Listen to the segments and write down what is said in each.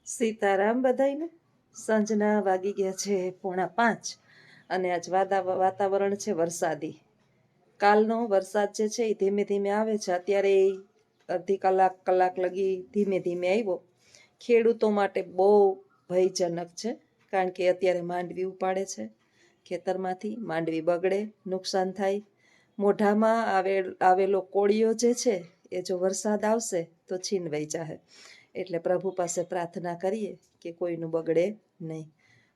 સીતારામ બધાયને. સાંજના વાગી ગયા છે 4:45 અને આજ વાતાવરણ છે વરસાદી. કાલનો વરસાદ જે છે એ ધીમે ધીમે આવે છે. અત્યારે અડધી કલાક લગી ધીમે ધીમે આવ્યો. ખેડૂતો માટે બહુ ભયજનક છે, કારણ કે અત્યારે માંડવી ઉપાડે છે ખેતરમાંથી. માંડવી બગડે, નુકસાન થાય. મોઢામાં આવેલો કોળિયો જે છે એ જો વરસાદ આવશે તો છીનવાઈ જાય. એટલે પ્રભુ પાસે પ્રાર્થના કરીએ કે કોઈનું બગડે નહીં.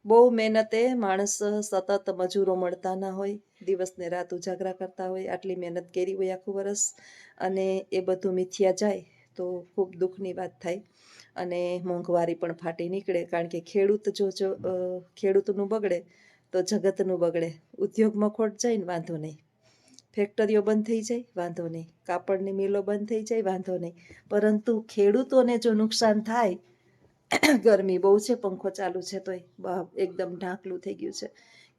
બહુ મહેનતે માણસ, સતત મજૂરો મળતા ના હોય, દિવસને રાત ઉજાગરા કરતા હોય, આટલી મહેનત કરી હોય આખું વરસ, અને એ બધું મિથ્યા જાય તો ખૂબ દુઃખની વાત થાય. અને મોંઘવારી પણ ફાટી નીકળે, કારણ કે ખેડૂતનું બગડે તો જગતનું બગડે. ઉદ્યોગમાં ખોટ જાય ને વાંધો નહીં, ફેક્ટરીઓ બંધ થઈ જાય વાંધો નહીં, કાપડની મિલો બંધ થઈ જાય વાંધો નહીં, પરંતુ ખેડૂતોને જો નુકસાન થાય, ગરમી બહુ છે, પંખો ચાલુ છે તોય એકદમ ઢાંકલું થઈ ગયું છે,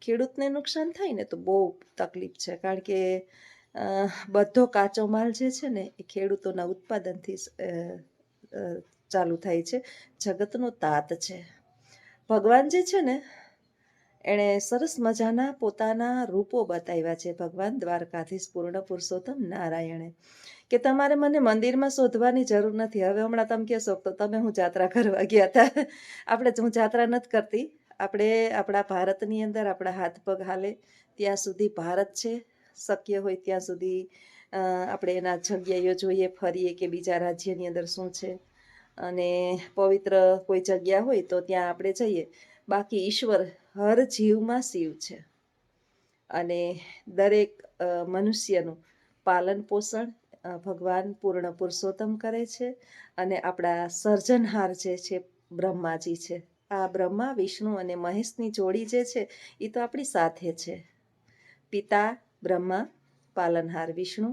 ખેડૂતને નુકસાન થાય ને તો બહુ તકલીફ છે. કારણ કે બધો કાચો માલ જે છે ને એ ખેડૂતોના ઉત્પાદનથી ચાલુ થાય છે. જગતનો તાત છે. ભગવાન જે છે ને એણે સરસ મજાના પોતાના રૂપો બતાવ્યા છે. ભગવાન દ્વારકાધીશ પૂર્ણ પુરુષોત્તમ નારાયણે કે તમારે મને મંદિરમાં શોધવાની જરૂર નથી. હવે હમણાં તમે કહેશો તો તમે હું જાત્રા કરવા ગયા હતા. હું જાત્રા નથી કરતી. આપણે આપણા ભારતની અંદર આપણા હાથ પગ હાલે ત્યાં સુધી ભારત છે. શક્ય હોય ત્યાં સુધી આપણે એના જગ્યાઓ જોઈએ, ફરીએ કે બીજા રાજ્યની અંદર શું છે, અને પવિત્ર કોઈ જગ્યા હોય તો ત્યાં આપણે જઈએ. બાકી ઈશ્વર હર જીવમાં શિવ છે, અને દરેક મનુષ્યનું પાલન પોષણ ભગવાન પૂર્ણ પુરુષોત્તમ કરે છે. અને આપણા સર્જનહાર જે છે બ્રહ્માજી છે. આ બ્રહ્મા, વિષ્ણુ અને મહેશની જોડી જે છે એ તો આપણી સાથે છે. પિતા બ્રહ્મા, પાલનહાર વિષ્ણુ,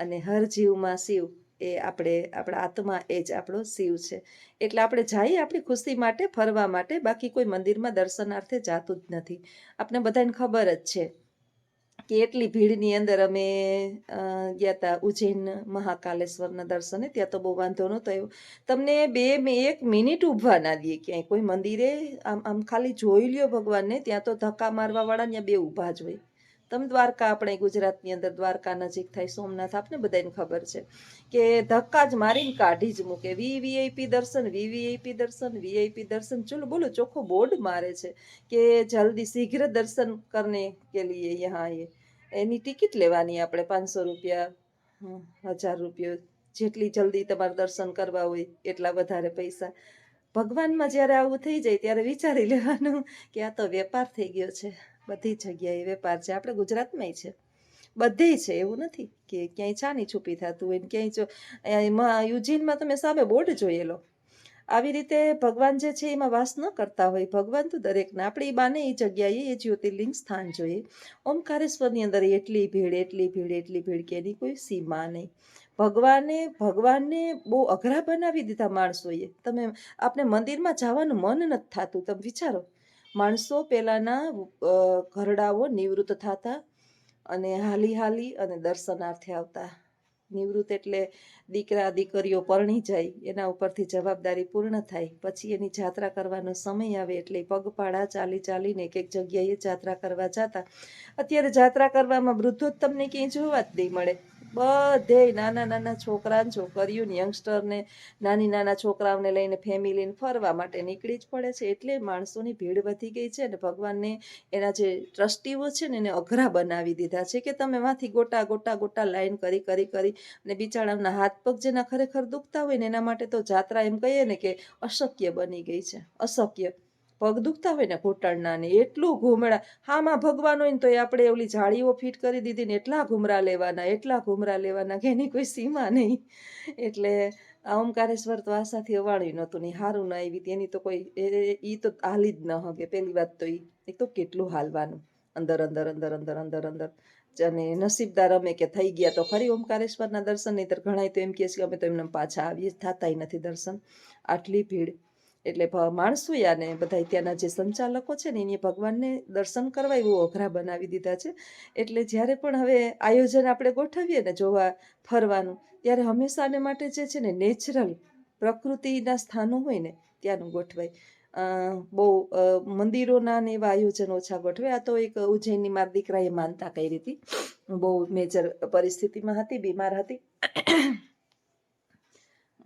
અને હર જીવમાં શિવ. એ આપણા આત્મા એ જ આપણો શિવ છે. એટલે આપણે જઈએ આપણી ખુશી માટે, ફરવા માટે. બાકી કોઈ મંદિરમાં દર્શનાર્થે જાતું જ નથી. આપણે બધાને ખબર જ છે કે એટલી ભીડની અંદર અમે ગયા હતા ઉજ્જૈન મહાકાલેશ્વરના દર્શને. ત્યાં તો બહુ વાંધો નહોતો આવ્યો. તમને 1 મિનિટ ઊભા ના દે ક્યાંય કોઈ મંદિરે. આમ ખાલી જોઈ લ્યો ભગવાનને. ત્યાં તો ધક્કા મારવા વાળા ત્યાં 2 ઊભા જ હોય. તમે દ્વારકા, આપણે ગુજરાતની અંદર દ્વારકા નજીક થાય, સોમનાથ, આપને બધાને ખબર છે કે ધક્કા જ મારીને કાઢી જ મૂકે. વીવીઆઈપી દર્શન, વીવીઆઈપી દર્શન, વીઆઈપી દર્શન. ચલો બોલો, ચોખ્ખો બોર્ડ મારે છે કે જલ્દી શીઘ્ર દર્શન કરને કે લીએ યહાં આઈએ. એની ટિકિટ લેવાની આપણે 500 રૂપિયા, 1000 રૂપિયા, જેટલી જલ્દી તમારે દર્શન કરવા હોય એટલા વધારે પૈસા. ભગવાનમાં જ્યારે આવું થઈ જાય ત્યારે વિચારી લેવાનું કે આ તો વેપાર થઈ ગયો છે. બધી જગ્યાએ વેપાર છે. આપણે ગુજરાતમાંય છે, બધે છે. એવું નથી કે ક્યાંય છાની છૂપી થતું હોય. ક્યાંય યુજીનમાં તમે સામે બોર્ડ જોયેલો. આવી રીતે ભગવાન જે છે એમાં વાસ ન કરતા હોય. ભગવાન તો દરેકના. આપણે એ બાને એ જગ્યાએ એ જ્યોતિર્લિંગ સ્થાન જોઈએ. ઓમકારેશ્વરની અંદર એટલી ભીડ કે એની કોઈ સીમા નહીં. ભગવાનને બહુ અઘરા બનાવી દીધા માણસોએ. આપણે મંદિરમાં જવાનું મન નથી થતું. તમે વિચારો, માણસો પહેલાના ઘરડાઓ નિવૃત્ત થતા અને હાલી અને દર્શનાર્થે આવતા. નિવૃત્ત એટલે દીકરા દીકરીઓ પરણી જાય, એના ઉપરથી જવાબદારી પૂર્ણ થાય, પછી એની જાત્રા કરવાનો સમય આવે એટલે પગપાળા ચાલીને એક જગ્યાએ જાત્રા કરવા જતા. અત્યારે જાત્રા કરવામાં વૃદ્ધો જ તમને ક્યાંય જોવા જ નહીં મળે. બધે નાના છોકરા છોકરીઓ, યંગસ્ટરને, નાના છોકરાઓને લઈને ફેમિલીને ફરવા માટે નીકળી જ પડે છે. એટલે માણસોની ભીડ વધી ગઈ છે. અને ભગવાનને એના જે ટ્રસ્ટીઓ છે ને એને અઘરા બનાવી દીધા છે કે તમે માંથી ગોટા લાઈન કરી અને બિચારાના હાથ પગ જેના ખરેખર દુખતા હોય ને એના માટે તો જાત્રા એમ કહીએ ને કે અશક્ય બની ગઈ છે. અશક્ય. પગ દુખતા હોય ને ઘૂંટણના ને એટલું ઘૂમરા. હામાં ભગવાન હોય ને તો આપણે ઓલી જાળીઓ ફિટ કરી દીધી ને એટલા ઘૂમરા લેવાના કે એની કોઈ સીમા નહીં. એટલે આ ઓમકારેશ્વર તો આશાથી અવાળ્યું નહોતું ને હારું ના આવી. એની તો કોઈ ઈ તો હાલી જ ન હગે. પહેલી વાત તો એ તો કેટલું હાલવાનું અંદર. અને નસીબદાર અમે કે થઈ ગયા તો ખરી ઓમકારેશ્વરના દર્શન. નહીં તો ઘણા તો એમ કહે છે કે અમે તો એમને પાછા આવીએ, થતાય નથી દર્શન, આટલી ભીડ. એટલે માણસો યાને બધા ત્યાંના જે સંચાલકો છે ને એને ભગવાનને દર્શન કરવા એવું અઘરા બનાવી દીધા છે. એટલે જ્યારે પણ હવે આયોજન આપણે ગોઠવીએ ને જોવા ફરવાનું, ત્યારે હંમેશાને માટે જે છે ને નેચરલ પ્રકૃતિના સ્થાનો હોય ને ત્યાંનું ગોઠવાય. બહુ મંદિરોના ને એવા આયોજન ઓછા ગોઠવે. આ તો એક ઉજ્જૈનની મારા દીકરાએ માનતા કરી હતી. બહુ મેજર પરિસ્થિતિમાં હતી, બીમાર હતી.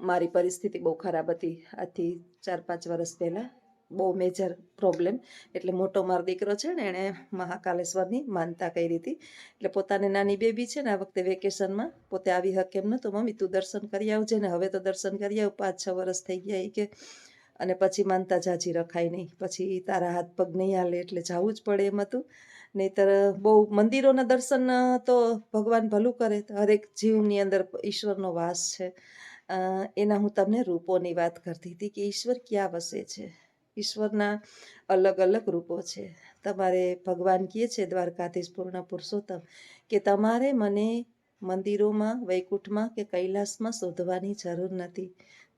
મારી પરિસ્થિતિ બહુ ખરાબ હતી આજથી 4-5 વર્ષ પહેલાં, બહુ મેજર પ્રોબ્લેમ. એટલે મોટો મારો દીકરો છે ને, એણે મહાકાલેશ્વરની માનતા કરી હતી. એટલે પોતાને નાની બેબી છે ને, આ વખતે વેકેશનમાં પોતે આવી શકે એમ નહોતું. મમ્મી તું દર્શન કરી આવજે ને. હવે તો દર્શન કરી આવ, 5-6 વર્ષ થઈ ગયા કે. અને પછી માનતા જાજી રખાય નહીં, પછી તારા હાથ પગ નહીં હાલે એટલે જવું જ પડે એમ હતું. નહીંતર બહુ મંદિરોના દર્શન તો ભગવાન ભલું કરે, હરેક જીવની અંદર ઈશ્વરનો વાસ છે. એના હું તમને રૂપોની વાત કરતી હતી કે ઈશ્વર ક્યાં વસે છે. ઈશ્વરના અલગ અલગ રૂપો છે. તમારે ભગવાન કહે છે દ્વારકાધીશ પૂર્ણ પુરુષોત્તમ કે તમારે મને મંદિરોમાં, વૈકુંઠમાં કે કૈલાસમાં શોધવાની જરૂર નથી.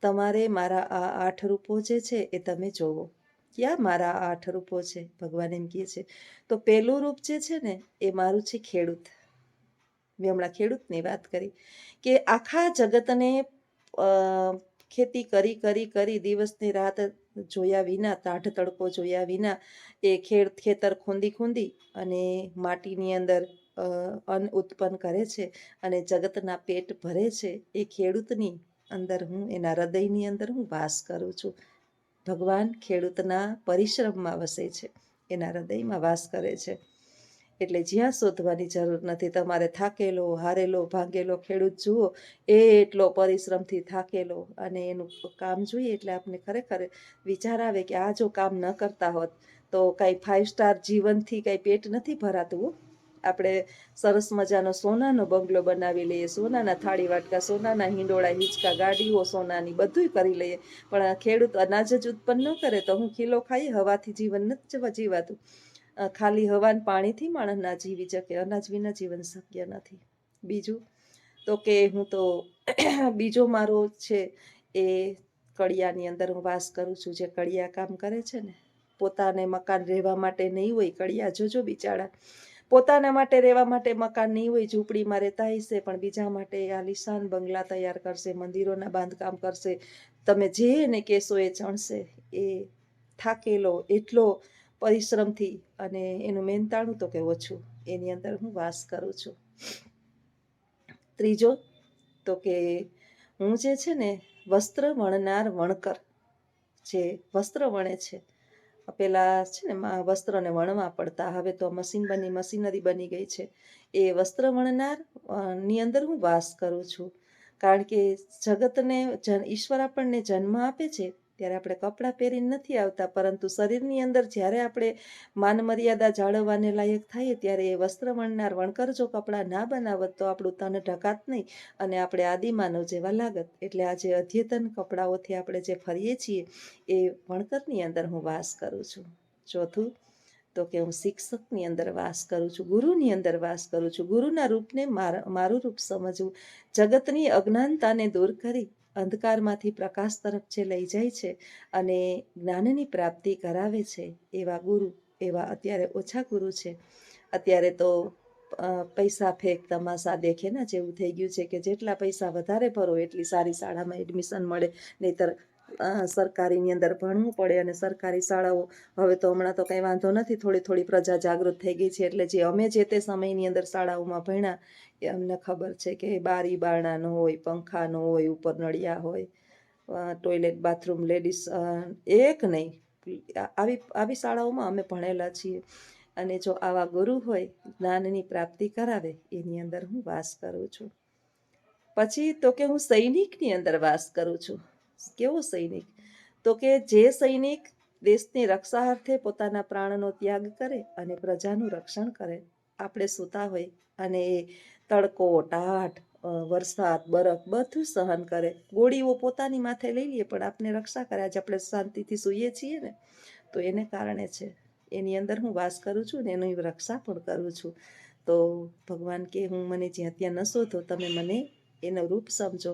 તમારે મારા આ 8 રૂપો જે છે એ તમે જોવો. ક્યાં મારા 8 રૂપો છે? ભગવાન એમ કહે છે. તો પહેલું રૂપ જે છે ને એ મારું છે ખેડૂત. મેં હમણાં ખેડૂતની વાત કરી કે આખા જગતને ખેતી કરી કરી કરી દિવસની રાત જોયા વિના, ટાઢ તડકો જોયા વિના એ ખેતર ખૂંદી અને માટીની અંદર અન્ન ઉત્પન્ન કરે છે અને જગતના પેટ ભરે છે. એ ખેડૂતની અંદર હું, એના હૃદયની અંદર હું વાસ કરું છું. ભગવાન ખેડૂતના પરિશ્રમમાં વસે છે, એના હૃદયમાં વાસ કરે છે. એટલે જ્યાં શોધવાની જરૂર નથી. તમારે થાકેલો, હારેલો, ભાંગેલો ખેડૂત જુઓ, એ એટલો પરિશ્રમથી થાકેલો, અને એનું કામ જોઈએ એટલે આપણે ખરેખર વિચાર આવે કે આ જો કામ ન કરતા હોત તો કાંઈ 5 સ્ટાર જીવનથી કાંઈ પેટ નથી ભરાતું. આપણે સરસ મજાનો સોનાનો બંગલો બનાવી લઈએ, સોનાના થાળી વાટકા, સોનાના હિંડોળા, હિંચકા, ગાડીઓ સોનાની, બધુંય કરી લઈએ, પણ ખેડૂત અનાજ જ ઉત્પન્ન ન કરે તો હું કિલો ખાઈએ, હવાથી જીવન નથી જીવાતું. ખાલી હવાન પાણીથી માણસ ના જીવી શકે, અનાજ વિના જીવન શક્ય નથી. બીજું તો કે હું તો બીજો મારો છે એ કડિયાની અંદર હું વાસ કરું છું. જે કડિયા કામ કરે છે ને, પોતાને મકાન રહેવા માટે નહીં હોય. કડિયા જોજો બિચારા, પોતાના માટે રહેવા માટે મકાન નહીં હોય, ઝૂંપડીમાં રહેતા હશે, પણ બીજા માટે આલિશાન બંગલા તૈયાર કરશે, મંદિરોના બાંધકામ કરશે. તમે જે એને કહેશો એ ચણશે. એ થાકેલો એટલો પરિશ્રમથી, અને એનું મહેનતાણું તો કે ઓછું, એની અંદર હું વાસ કરું છું. ત્રીજો તો કે હું જે છે ને વસ્ત્ર વણનાર વણકર, જે વસ્ત્ર વણે છે. પેલા છે ને વસ્ત્રને વણવા પડતા, હવે તો મશીનરી બની ગઈ છે. એ વસ્ત્ર વણનાર ની અંદર હું વાસ કરું છું. કારણ કે જગતને ઈશ્વર આપણને જન્મ આપે છે ત્યારે આપણે કપડાં પહેરીને નથી આવતા, પરંતુ શરીરની અંદર જ્યારે આપણે માન મર્યાદા જાળવવાને લાયક થાય ત્યારે એ વસ્ત્ર વણનાર વણકર જો કપડાં ના બનાવત તો આપણું તન ઢકાત નહીં અને આપણે આદિમાનવ જેવા લાગત. એટલે આ જે અદ્યતન કપડાઓથી આપણે જે ફરીએ છીએ એ વણકરની અંદર હું વાસ કરું છું. ચોથું તો કે હું શિક્ષકની અંદર વાસ કરું છું, ગુરુની અંદર વાસ કરું છું. ગુરુના રૂપને મારું રૂપ સમજવું, જગતની અજ્ઞાનતાને દૂર કરી અંધકારમાંથી પ્રકાશ તરફ જે લઈ જાય છે અને જ્ઞાનની પ્રાપ્તિ કરાવે છે, એવા ગુરુ, એવા અત્યારે ઓછા ગુરુ છે. અત્યારે તો પૈસા ફેંક તમાશા દેખે ને જેવું થઈ ગયું છે કે જેટલા પૈસા વધારે ભરો એટલી સારી શાળામાં એડમિશન મળે, નહીંતર સરકારીની અંદર ભણવું પડે. અને સરકારી શાળાઓ હવે તો હમણાં તો કંઈ વાંધો નથી, થોડી પ્રજા જાગૃત થઈ ગઈ છે. એટલે જે અમે જે તે સમયની અંદર શાળાઓમાં ભણ્યા એ અમને ખબર છે કે બારી બારણા ન હોય, પંખા ન હોય, ઉપર નળિયા હોય, ટોયલેટ બાથરૂમ લેડીઝ એક નહીં, આવી શાળાઓમાં અમે ભણેલા છીએ. અને જો આવા ગુરુ હોય, જ્ઞાનની પ્રાપ્તિ કરાવે, એની અંદર હું વાસ કરું છું. પછી તો કે હું સૈનિકની અંદર વાસ કરું છું. કેવો સૈનિક? તો કે જે સૈનિક દેશની રક્ષાર્થે પોતાના પ્રાણનો ત્યાગ કરે અને પ્રજાનું રક્ષણ કરે. આપણે સૂતા હોય અને એ તડકો, ટાઢ, વરસાદ, બરફ બધું સહન કરે, ગોળીઓ પોતાની માથે લઈ લઈએ પણ આપને રક્ષા કરે. આજે આપણે શાંતિથી સૂઈએ છીએ ને તો એને કારણે છે. એની અંદર હું વાસ કરું છું ને એની રક્ષા પણ કરું છું. તો ભગવાન કે હું મને જ્યાં ત્યાં ન શોધો, તમે મને એનું રૂપ સમજો.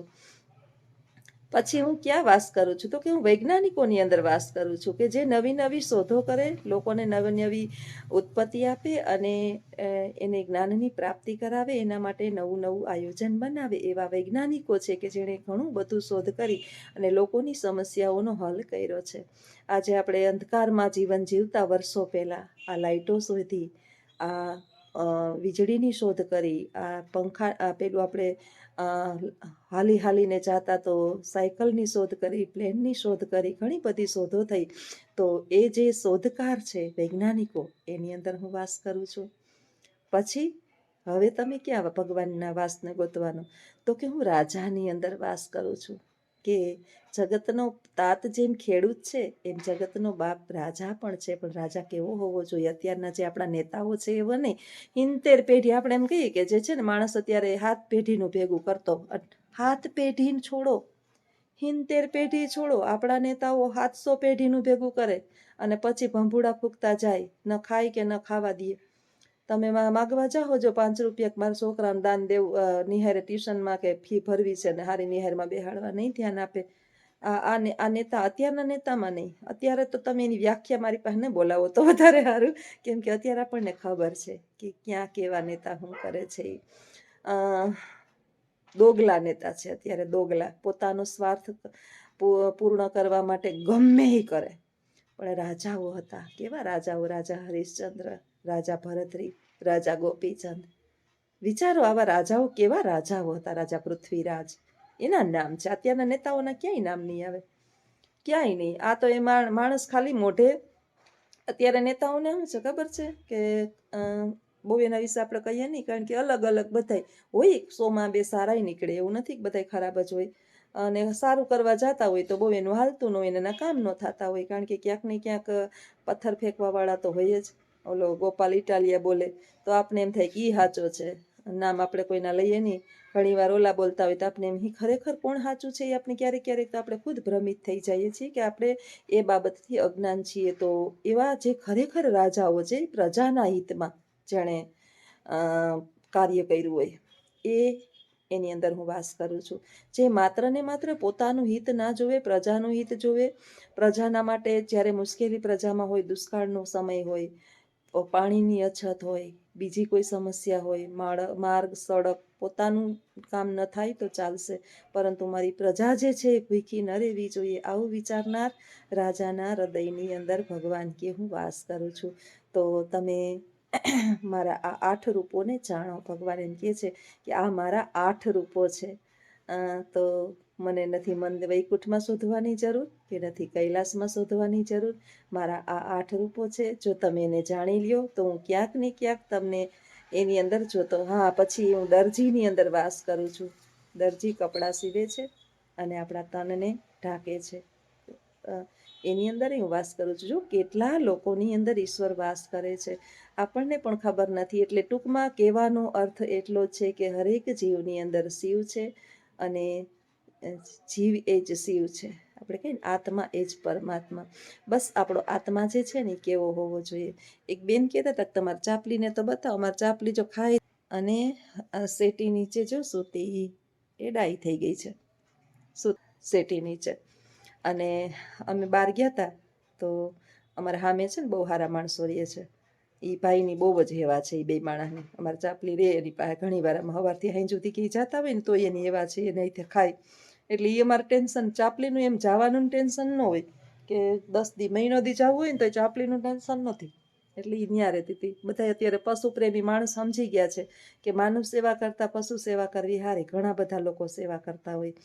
પછી હું ક્યાં વાસ કરું છું? તો કે હું વૈજ્ઞાનિકોની અંદર વાસ કરું છું, કે જે નવી નવી શોધો કરે, લોકોને નવી નવી ઉત્પત્તિ આપે અને એને જ્ઞાનની પ્રાપ્તિ કરાવે, એના માટે નવું નવું આયોજન બનાવે. એવા વૈજ્ઞાનિકો છે કે જેણે ઘણું બધું શોધ કરી અને લોકોની સમસ્યાઓનો હલ કર્યો છે. આજે આપણે અંધકારમાં જીવન જીવતા વર્ષો પહેલાં આ લાઇટો શોધી, આ વીજળીની શોધ કરી, આ પંખા, આ પેલું આપણે હાલી હાલીને જાતા તો સાયકલની શોધ કરી, પ્લેનની શોધ કરી, ઘણી બધી શોધો થઈ. તો એ જે શોધકાર છે વૈજ્ઞાનિકો, એની અંદર હું વાસ કરું છું. પછી હવે તમે ક્યાં ભગવાનના વાસને ગોતવાનો? તો કે હું રાજાની અંદર વાસ કરું છું. કે જગતનો તાત જેમ ખેડૂત છે, એમ જગતનો બાપ રાજા પણ છે. પણ રાજા કેવો હોવો જોઈએ? અત્યારના જે આપણા નેતાઓ છે એવો નહીં. 70 પેઢી આપણે એમ કહીએ કે જે છે ને, માણસ અત્યારે 7 પેઢીનું ભેગું કરતો. 7 પેઢી છોડો, 70 પેઢી છોડો, આપણા નેતાઓ 700 પેઢીનું ભેગું કરે અને પછી ભંભુડા ફૂંકતા જાય, ન ખાય કે ન ખાવા દે. તમે માગવા જાઓ જો 5 રૂપિયા મારા છોકરાને દાન દેવું, નિહારે ટ્યુશનમાં કે ફી ભરવી છે ને હારી નિહારમાં બેહાડવા, નહીં ધ્યાન આપે. આ નેતા, અત્યારના નેતામાં નહીં. અત્યારે તો તમે એની વ્યાખ્યા મારી પાસે ન બોલાવો તો વધારે સારું, કેમ કે અત્યારે આપણને ખબર છે કે ક્યાં કેવા નેતા શું કરે છે. દોગલા નેતા છે અત્યારે, દોગલા. પોતાનો સ્વાર્થ પૂર્ણ કરવા માટે ગમે એ કરે. પણ રાજાઓ હતા, કેવા રાજાઓ? રાજા હરિશ્ચંદ્ર, રાજા ભરતરી, રાજા ગોપીચંદ. વિચારો, આવા રાજાઓ કેવા રાજાઓ હતા. રાજા પૃથ્વીરાજ, એના નામ છે. અત્યારના નેતાઓના ક્યાંય નામ નહીં આવે, ક્યાંય નહીં. આ તો એ માણસ ખાલી મોઢે. અત્યારે નેતાઓને શું છે ખબર છે કે બહુ એના વિશે આપણે કહીએ નહીં, કારણ કે અલગ અલગ બધાય હોય. 100માં 2 સારાય નીકળે, એવું નથી કે બધાય ખરાબ જ હોય. અને સારું કરવા જતા હોય તો બહુ એનું હાલતું ન હોય, એના કામ ન થતા હોય. કારણ કે ક્યાંક ને ક્યાંક પથ્થર ફેંકવાવાળા તો હોય જ. ઓલો ગોપાલ ઇટાલિયા બોલે તો આપણે એમ થાય કે ઈ સાચો છે. નામ આપણે કોઈના લઈએ નહીં. ઘણી વાર ઓલા બોલતા હોય તો આપણે એમ, ખરેખર કોણ સાચું છે એ આપણે ક્યારેક ક્યારેક તો આપણે ખુદ ભ્રમિત થઈ જઈએ છીએ કે આપણે એ બાબતથી અજ્ઞાન છીએ. તો એવા જે ખરેખર રાજાઓ છે, પ્રજાના હિતમાં જેણે કાર્ય કર્યું હોય, એની અંદર હું વાસ કરું છું. જે માત્ર ને માત્ર પોતાનું હિત ના જોવે, પ્રજાનું હિત જોવે. પ્રજાના માટે જ્યારે મુશ્કેલી પ્રજામાં હોય, દુષ્કાળનો સમય હોય, પાણીની અછત હોય, બીજી કોઈ સમસ્યા હોય, માર્ગ સડક, પોતાનું કામ ન થાય તો ચાલશે, પરંતુ મારી પ્રજા જે છે એ ભૂખી ન રહેવી જોઈએ, આવું વિચારનાર રાજાના હૃદયની અંદર ભગવાન કે હું વાસ કરું છું. તો તમે મારા આ 8 રૂપોને જાણો. ભગવાન એમ કહે છે કે આ મારા 8 રૂપો છે. તો મને નથી મંદ વૈકુંઠમાં શોધવાની જરૂર, કે નથી કૈલાસમાં શોધવાની જરૂર. મારા આ 8 રૂપો છે. જો તમે એને જાણી લ્યો તો હું ક્યાંક ને ક્યાંક તમને એની અંદર જોતો. હા, પછી હું દરજીની અંદર વાસ કરું છું. દરજી કપડાં સીવે છે અને આપણા તનને ઢાંકે છે. એની અંદર હું વાસ કરું છું. જો કેટલા લોકોની અંદર ઈશ્વર વાસ કરે છે, આપણને પણ ખબર નથી. એટલે ટૂંકમાં કહેવાનો અર્થ એટલો છે કે હરેક જીવની અંદર શિવ છે અને જીવ એ જ શિવ છે. આપણે કહીએ ને, આત્મા એ જ પરમાત્મા. બસ આપણો આત્મા જે છે ને કેવો હોવો જોઈએ. એક બેન કહેતા હતા, તમારી ચાપલીને તો બતાવો. અમારી ચાપલી જો ખાય અને સેટી નીચે જો સૂતી, એ ડાઈ થઈ ગઈ છે સેટી નીચે. અને અમે બહાર ગયા હતા તો અમારા સામે છે ને બહુ સારા માણસો રહે છે. એ ભાઈની બહુ જ હેવા છે, એ બે માણસની. અમારી ચાપલી રે એની પાસે ઘણી વાર અમે સવારથી હાઈ સુધી કે જતા હોય ને તો એની એવા છે, એને અહીંથી ખાય. એટલે એ અમારે ટેન્શન, ચાપલીનું એમ જવાનું ટેન્શન ન હોય કે 10 દી મહિનો દી જવું હોય ને તો ચાપલીનું ટેન્શન નથી. એટલે એ ત્યાં રહેતી હતી. બધા અત્યારે પશુ પ્રેમી માણસ સમજી ગયા છે કે માનવ સેવા કરતાં પશુ સેવા કરવી સારી. ઘણા બધા લોકો સેવા કરતા હોય.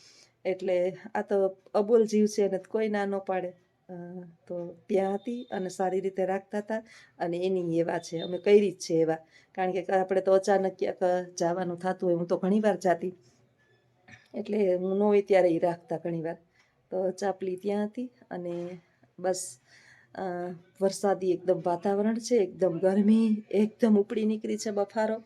એટલે આ તો અબોલ જીવ છે એને કોઈ ના ન પાડે. તો ત્યાં હતી અને સારી રીતે રાખતા હતા. અને એની એવા છે, અમે કરી જ છે એવા. કારણ કે આપણે તો અચાનક ક્યાંક જવાનું થતું હોય, હું તો ઘણી વાર જાતી, એટલે હું ન હોય ત્યારે એ રાખતા ઘણી વાર. તો ચાપલી ત્યાં હતી અને બસ વરસાદી એકદમ વાતાવરણ છે, એકદમ ગરમી એકદમ ઉપડી નીકળી છે, બફારો.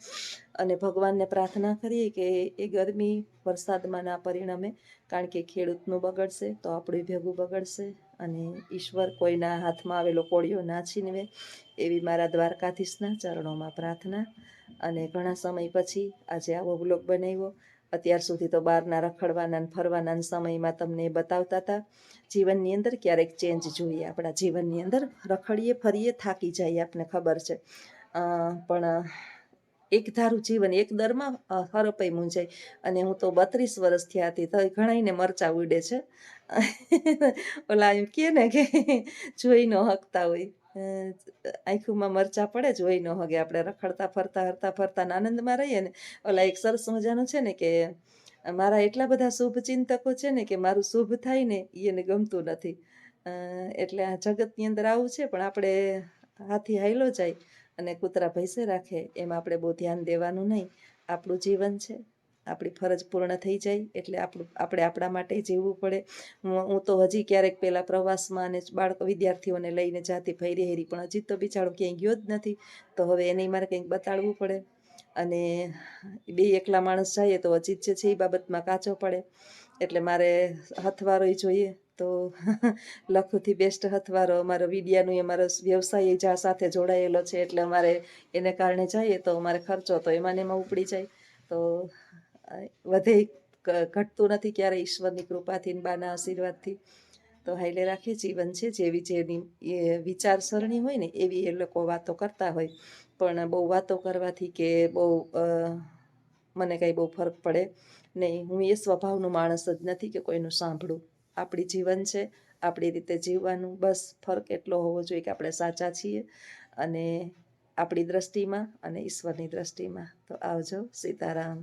અને ભગવાનને પ્રાર્થના કરીએ કે એ ગરમી વરસાદમાં ના પરિણમે, કારણ કે ખેડૂતનું બગડશે તો આપણું ભેગું બગડશે. અને ઈશ્વર કોઈના હાથમાં આવેલો કોળિયો ના છીનવે, એવી મારા દ્વારકાધીશના ચરણોમાં પ્રાર્થના. અને ઘણા સમય પછી આજે આવો વ્લોગ બનાવ્યો. અત્યાર સુધી તો બહારના રખડવાના ને ફરવાના ને સમયમાં તમને બતાવતા હતા. જીવનની અંદર ક્યારેક ચેન્જ જોઈએ, આપણા જીવનની અંદર રખડીએ ફરીએ થાકી જઈએ, આપણને ખબર છે, પણ એક ધારું જીવન એક દરમાં હરપાઈ મૂંઝાય. અને હું તો 32 વર્ષ થયા હતી તો ઘણાઈને મરચા ઉડે છે. ઓલા એમ કહે ને કે જોઈ ન હકતા હોય, આંખોમાં મરચા પડે, જોઈ ન હગે. આપણે રખડતા ફરતા હરતા ફરતા આનંદમાં રહીએ ને. ઓલા એક સરસ મજાનું છે ને કે મારા એટલા બધા શુભ ચિંતકો છે ને કે મારું શુભ થાય ને એને ગમતું નથી. એટલે આ જગતની અંદર આવું છે, પણ આપણે હાથી હાયલો જાય અને કૂતરા ભૈસે રાખે એમાં આપણે બહુ ધ્યાન દેવાનું નહીં. આપણું જીવન છે, આપણી ફરજ પૂર્ણ થઈ જાય એટલે આપણે આપણા માટે જીવવું પડે. હું તો હજી ક્યારેક પહેલાં પ્રવાસમાં અને બાળકો વિદ્યાર્થીઓને લઈને જાતી ફરી હેરી, પણ હજી તો બિચારો ક્યાંય ગયો જ નથી. તો હવે એને મારે કંઈક બતાડવું પડે. અને બે એકલા માણસ જઈએ તો અજીત જે છે એ બાબતમાં કાચો પડે. એટલે મારે હથવારોય જોઈએ. તો લખુથી બેસ્ટ હથવારો અમારો વિડિયાનું અમારો વ્યવસાય જા સાથે જોડાયેલો છે, એટલે અમારે એને કારણે જઈએ તો અમારે ખર્ચો તો એમાં ઉપડી જાય. તો વધે ઘટતું નથી ક્યારે, ઈશ્વરની કૃપાથી ને બાના આશીર્વાદથી. તો હાઈલે રાખી જીવન છે, જેવી જેની એ વિચારસરણી હોય ને એવી એ લોકો વાતો કરતા હોય. પણ બહુ વાતો કરવાથી કે બહુ મને કાંઈ બહુ ફરક પડે નહીં. હું એ સ્વભાવનું માણસ જ નથી કે કોઈનું સાંભળું. આપણી જીવન છે, આપણી રીતે જીવવાનું. બસ ફરક એટલો હોવો જોઈએ કે આપણે સાચા છીએ અને આપણી દ્રષ્ટિમાં અને ઈશ્વરની દ્રષ્ટિમાં. તો આવજો. સીતારામ.